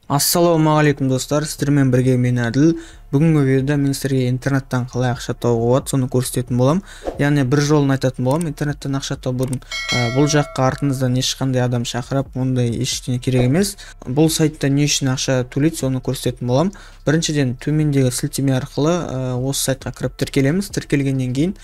Ассалаумағалейкум достар, сіздермен бірге мен Әділ. Бүгінгі видеода мен сіздерге интернеттен қалай ақша табуға болады, соны көрсететін боламын. Яғни бір жолын айтатын боламын. Интернеттен ақша табудың бұл жаққа артыңыздан ешқандай адам шақырып, ондай ештеңе керек емес. Бұл сайтта не үшін ақша төлейді, соны көрсететін боламын. Біріншіден төмендегі сілтеме арқылы осы сайтқа кіріп тіркелеміз. Тіркелгеннен кейін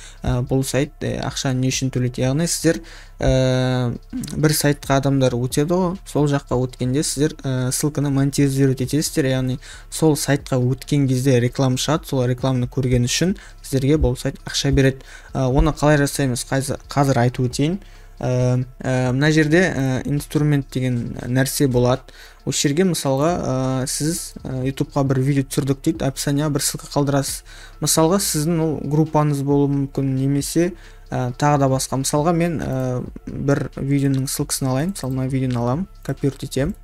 бұл сайт ақша не үшін төлейді. Яғни сіздер бір сайтқа адамдар өтеді ғой, сол жаққа өткенде сіздер ссылканы монетизировать етесіздер, яғни сол сайтқа өткен кезде реклама шығады, сол рекламаны көрген үшін сіздерге бұл сайт ақша береді. Оны қалай жасаймыз қазір айтып өтейін. Мына жерде инструмент деген нәрсе болады. Осы жерге мысалға сіз ютубқа бір видео түсірдік дейді, описанияға бір ссылка қалдырасыз. Мысалға сіздің ол группаңыз болуы мүмкін, немесе тағы да басқа. Мысалға мен бір видеоның ссылкасын алайын. Мысалы мына видеоны аламын, копировать етемін,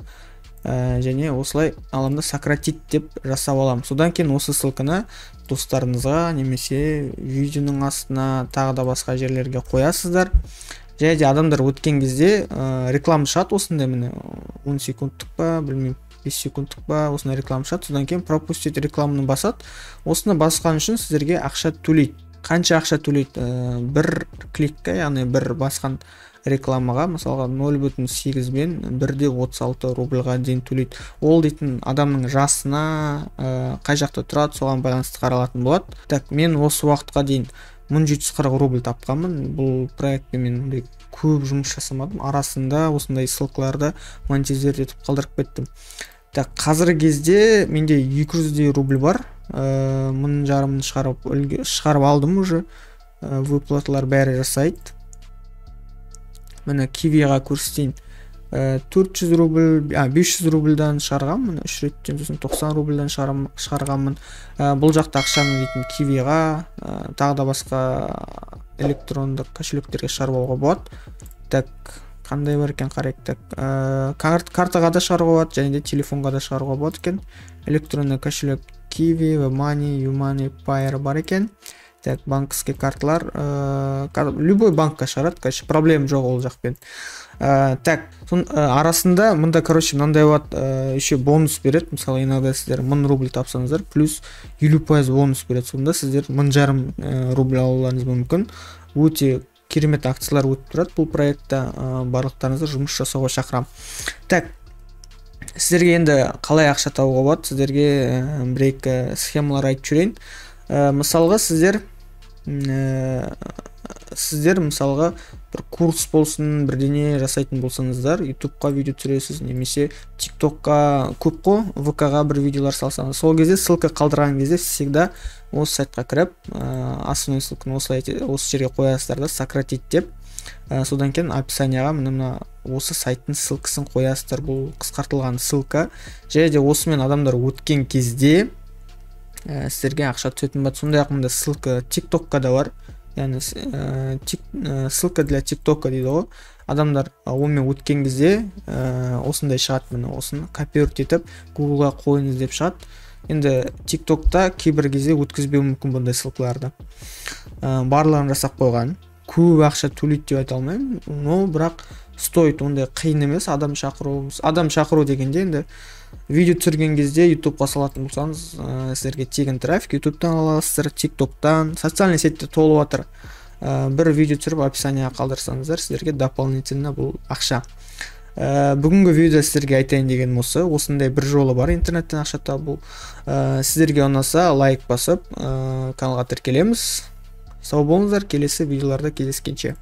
және осылай аламда сократить деп жасап аламын. Содан кейін осы ссылканы достарыңызға немесе видеоның астына тағы да басқа жерлерге қоясыздар. Және де адамдар өткен кезде реклама шығады, осындай міне 10 секундтық па, білмеймін, 5 секундтық па, осындай реклама шығады. Содан кейін пропустить рекламаны басады. Осыны басқан үшін сіздерге ақша төлейді. Қанша ақша төлейді? Бір кликке, яғни бір басқан рекламаға мысалға 0,8 бен 1,36 рубльға дейін төлейді. Ол дейтін адамның жасына, қай жақта тұрады, соған байланысты қаралатын болады. Так, мен осы уақытқа дейін 1740 рубль тапқанмын. Бұл проектте мен көп жұмыс жасамадым. Арасында осындай ссылкаларды монетизировать етіп қалдырып кеттім. Так, қазіргі кезде менде 200 рубль бар. 1000 шығарып алдым уже. Выплаталар бәрі жасайды. Міне Кивиға көрсетейін. 400 рубль, 500 рубльдан шығарғанмын, 3 реттен 90 рубльдан шығарғанмын. Бұл жақта ақшаны дейтін Кивиға, тағы да басқа электрондық кошелектерге шығарып алуға болады. Так, қандай бар екен қарайық. Так, картаға да шығаруға болады, және де телефонға да шығаруға болады екен. Электронды кошелек Kiwi, Money, Юмани, Payer бар екен. Так, банковский карталар, любой банкқа шығарады, конечно, проблем жоқ ол жақпен. Так, арасында мында, короче, мынандай болады, еще бонус береді. Мысалы, иногда сіздер 1000 рубль тапсаңыздар, плюс 50% бонус береді. Сонда сіздер 1500 рубль алуларыңыз мүмкін. Өте керемет акциялар өтіп тұрады бұл проектта. Барлықтарыңызды жұмыс жасауға шақырамын. Так, сіздерге енді қалай ақша табуға болады? Сіздерге бір-екі схемалар айтып жүрейін. Мысалға сіздер мысалға бір курс болсын, бірдеңе жасайтын болсаңыздар, ютубқа видео түсіресіз, немесе тиктокқа, көп қой, ВК-ға бір видеолар салсаңыз, сол кезде ссылка қалдырған кезде всегда осы сайтқа кіріп, основной ссылканы осы жерге қоясыздар да, сократить деп. Содан кейін описанияға мына осы сайттың ссылкасын қоясыздар. Бұл қысқартылған ссылка. Және де осымен адамдар өткен кезде сіздерге ақша түсетін болады. Сондай-ақ мында ссылка тиктокқа да бар. Яғни ссылка для тиктокка дейді ғой. Адамдар онымен өткен кезде осындай шығады. Міне осыны копировать етіп Google-ға қойыңыз деп шығады. Енді тиктокта кейбір кезде өткізбеу мүмкін бұндай ссылкаларды. Барлығын жасап қойған. Көп ақша төлейді деп айта алмаймын, но бірақ стоит, ондай қиын емес. Адам шақыру дегенде енді видео түсірген кезде ютубқа салатын болсаңыз, сіздерге тегін трафик ютубтан аласыздар, тиктоктан, социальный сетте толып жатыр. Бір видео түсіріп описанияға қалдырсаңыздар, сіздерге дополнительно бұл ақша. Бүгінгі видео сіздерге айтайын деген осы. Осындай бір жолы бар интернеттен ақша табу. Сіздерге ұнаса лайк басып, каналға тіркелеміз. Сау болыңыздар, келесі видеоларда кездескенше.